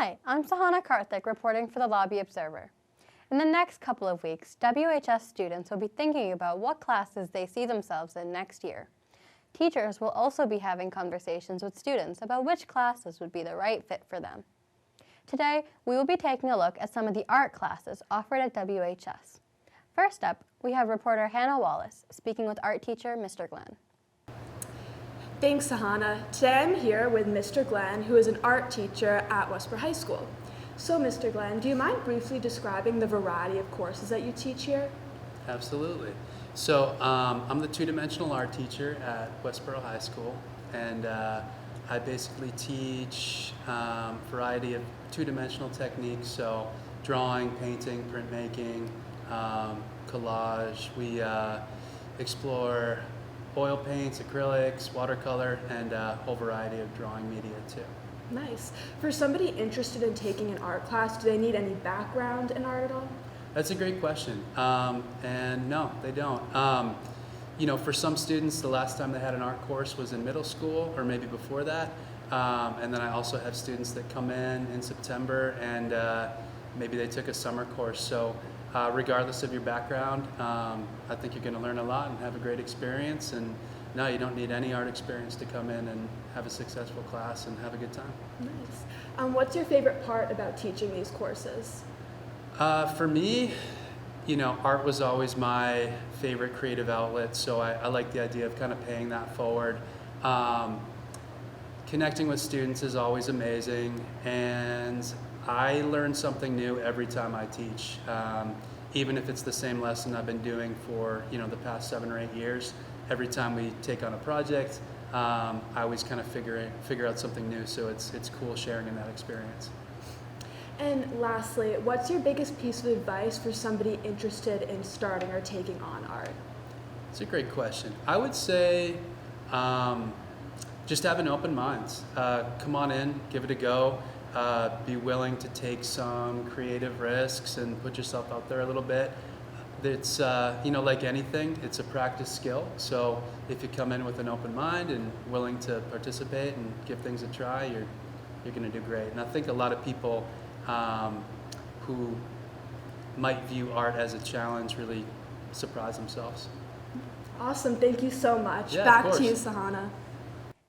Hi, I'm Sahana Karthik reporting for the Lobby Observer. In the next couple of weeks, WHS students will be thinking about what classes they see themselves in next year. Teachers will also be having conversations with students about which classes would be the right fit for them. Today, we will be taking a look at some of the art classes offered at WHS. First up, we have reporter Hannah Wallace speaking with art teacher Mr. Glenn. Thanks, Sahana. Today I'm here with Mr. Glenn, who is an art teacher at Westborough High School. So, Mr. Glenn, do you mind briefly describing the variety of courses that you teach here? Absolutely. So, I'm the two-dimensional art teacher at Westborough High School, and I basically teach a variety of two-dimensional techniques, so drawing, painting, printmaking, collage. We explore oil paints, acrylics, watercolor, and a whole variety of drawing media too. Nice. For somebody interested in taking an art class, do they need any background in art at all? That's a great question. And no, they don't. For some students, the last time they had an art course was in middle school or maybe before that. And then I also have students that come in September and maybe they took a summer course. So regardless of your background, I think you're going to learn a lot and have a great experience. And no, you don't need any art experience to come in and have a successful class and have a good time. Nice. What's your favorite part about teaching these courses? For me, art was always my favorite creative outlet, so I like the idea of kind of paying that forward. Connecting with students is always amazing, and I learn something new every time I teach. Even if it's the same lesson I've been doing for the past 7 or 8 years, every time we take on a project, I always kind of figure out something new. So it's cool sharing in that experience. And lastly, what's your biggest piece of advice for somebody interested in starting or taking on art? It's a great question. I would say just have an open mind. Come on in, give it a go. Be willing to take some creative risks and put yourself out there a little bit. It's like anything, it's a practice skill. So if you come in with an open mind and willing to participate and give things a try, you're going to do great. And I think a lot of people who might view art as a challenge really surprise themselves. Awesome, thank you so much. Yeah, Back to you, Sahana.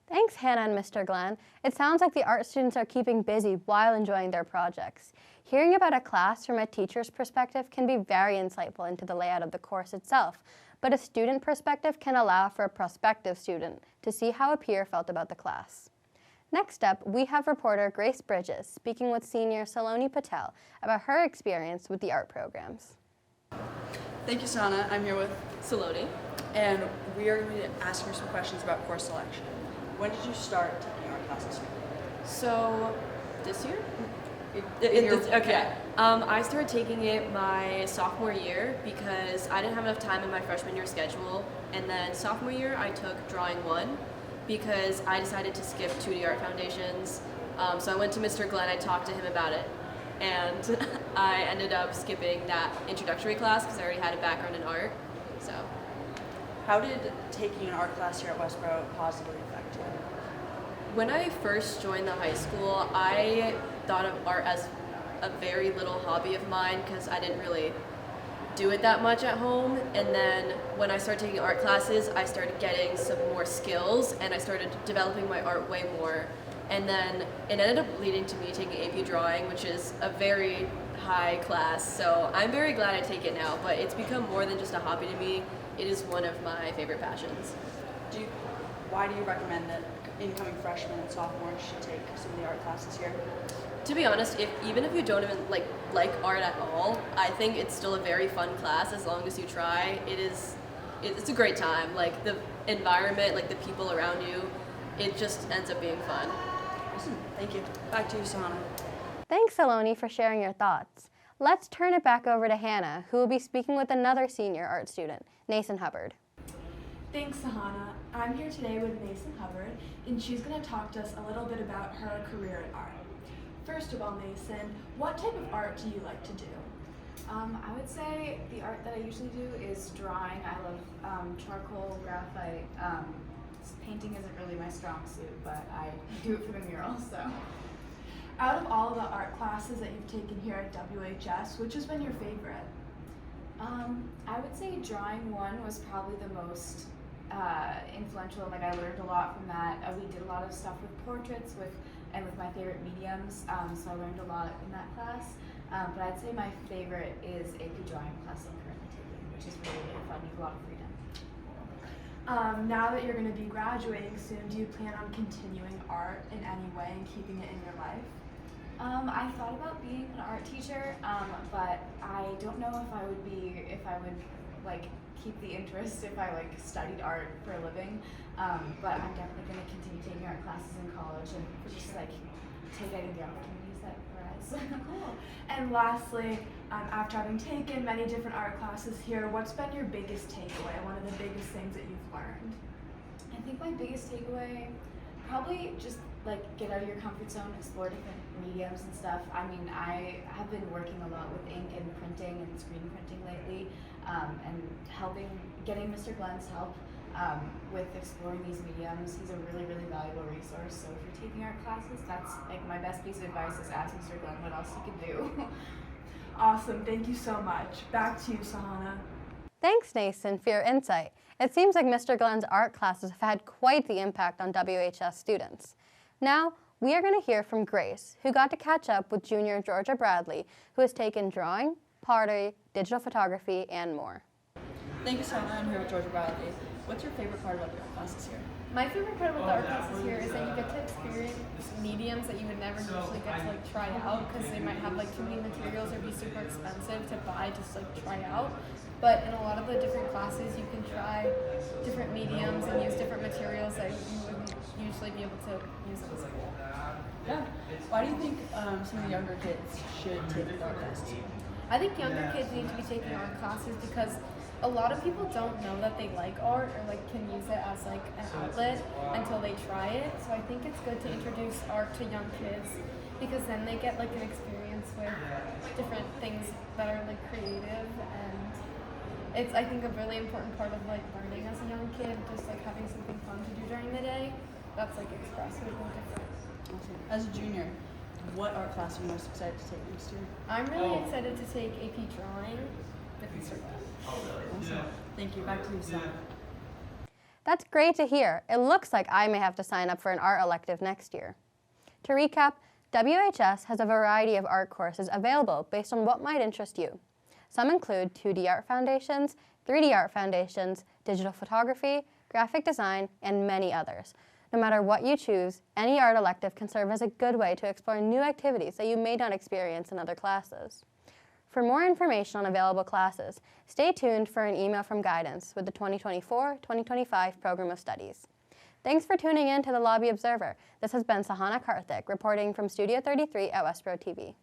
Thanks, Hannah and Mr. Glenn. It sounds like the art students are keeping busy while enjoying their projects. Hearing about a class from a teacher's perspective can be very insightful into the layout of the course itself, but a student perspective can allow for a prospective student to see how a peer felt about the class. Next up, we have reporter Grace Bridges speaking with senior Saloni Patel about her experience with the art programs. Thank you, Sana. I'm here with Saloni, and we are going to ask her some questions about course selection. When did you start taking art classes? So, this year? Okay. I started taking it my sophomore year because I didn't have enough time in my freshman year schedule, and then sophomore year I took Drawing 1 because I decided to skip 2D Art Foundations. So I went to Mr. Glenn, I talked to him about it, and I ended up skipping that introductory class because I already had a background in art. So, how did taking an art class here at Westborough positively affect you? when I first joined the high school, I thought of art as a very little hobby of mine because I didn't really do it that much at home. And then when I started taking art classes, I started getting some more skills and I started developing my art way more. And then it ended up leading to me taking AP drawing, which is a very high class. So I'm very glad I take it now, but it's become more than just a hobby to me. It is one of my favorite passions. Why do you recommend that incoming freshmen and sophomores should take some of the art classes here? To be honest, even if you don't even like art at all, I think it's still a very fun class as long as you try. It's a great time. Like the environment, like the people around you, it just ends up being fun. Awesome. Thank you. Back to you, Sahana. Thanks, Saloni, for sharing your thoughts. Let's turn it back over to Hannah, who will be speaking with another senior art student, Nathan Hubbard. Thanks, Sahana. I'm here today with Mason Hubbard, and she's going to talk to us a little bit about her career in art. First of all, Mason, what type of art do you like to do? I would say the art that I usually do is drawing. I love charcoal, graphite. Painting isn't really my strong suit, but I do it for the mural, so. Out of all of the art classes that you've taken here at WHS, which has been your favorite? I would say drawing one was probably the most influential, and like I learned a lot from that. We did a lot of stuff with portraits and with my favorite mediums, so I learned a lot in that class. But I'd say my favorite is AP drawing class I'm currently taking, which is really, really fun. You have a lot of freedom. Now that you're going to be graduating soon, do you plan on continuing art in any way and keeping it in your life? I thought about being an art teacher, but I don't know if I would like keep the interest if I like studied art for a living. But I'm definitely going to continue taking art classes in college and just like take any of the opportunities that arise. Cool. And lastly, after having taken many different art classes here, what's been your biggest takeaway? One of the biggest things that you've learned? I think my biggest takeaway, probably just like get out of your comfort zone, explore different mediums and stuff. I mean, I have been working a lot with ink and printing and screen printing lately, and getting Mr. Glenn's help with exploring these mediums. He's a really, really valuable resource. So if you're taking art classes, that's like my best piece of advice is ask Mr. Glenn what else he can do. Awesome, thank you so much. Back to you, Sahana. Thanks, Nathan, for your insight. It seems like Mr. Glenn's art classes have had quite the impact on WHS students. Now, we are going to hear from Grace, who got to catch up with junior Georgia Bradley, who has taken drawing, pottery, digital photography, and more. Thank you, Sahana. I'm here with Georgia Bradley. What's your favorite part about your classes here? My favorite part about the art classes here is that you get to experience mediums that you would never usually get to like try out because they might have like too many materials or be super expensive to buy just like try out. But in a lot of the different classes you can try different mediums and use different materials that you wouldn't usually be able to use in school. Yeah. Why do you think some of the younger kids should take art classes here? I think younger kids need to be taking art classes because a lot of people don't know that they like art or like can use it as like an outlet until they try it. So I think it's good to introduce art to young kids because then they get like an experience with different things that are like creative, and it's I think a really important part of like learning as a young kid, just like having something fun to do during the day that's like expressive and different. Awesome. As a junior, what art class are you most excited to take next year? I'm really excited to take AP drawing with Mr. Glenn. Awesome. Thank you. Back to you, Sam. That's great to hear. It looks like I may have to sign up for an art elective next year. To recap, WHS has a variety of art courses available based on what might interest you. Some include 2D art foundations, 3D art foundations, digital photography, graphic design, and many others. No matter what you choose, any art elective can serve as a good way to explore new activities that you may not experience in other classes. For more information on available classes, stay tuned for an email from guidance with the 2024-2025 Program of Studies. Thanks for tuning in to the Lobby Observer. This has been Sahana Karthik reporting from Studio 33 at Westborough TV.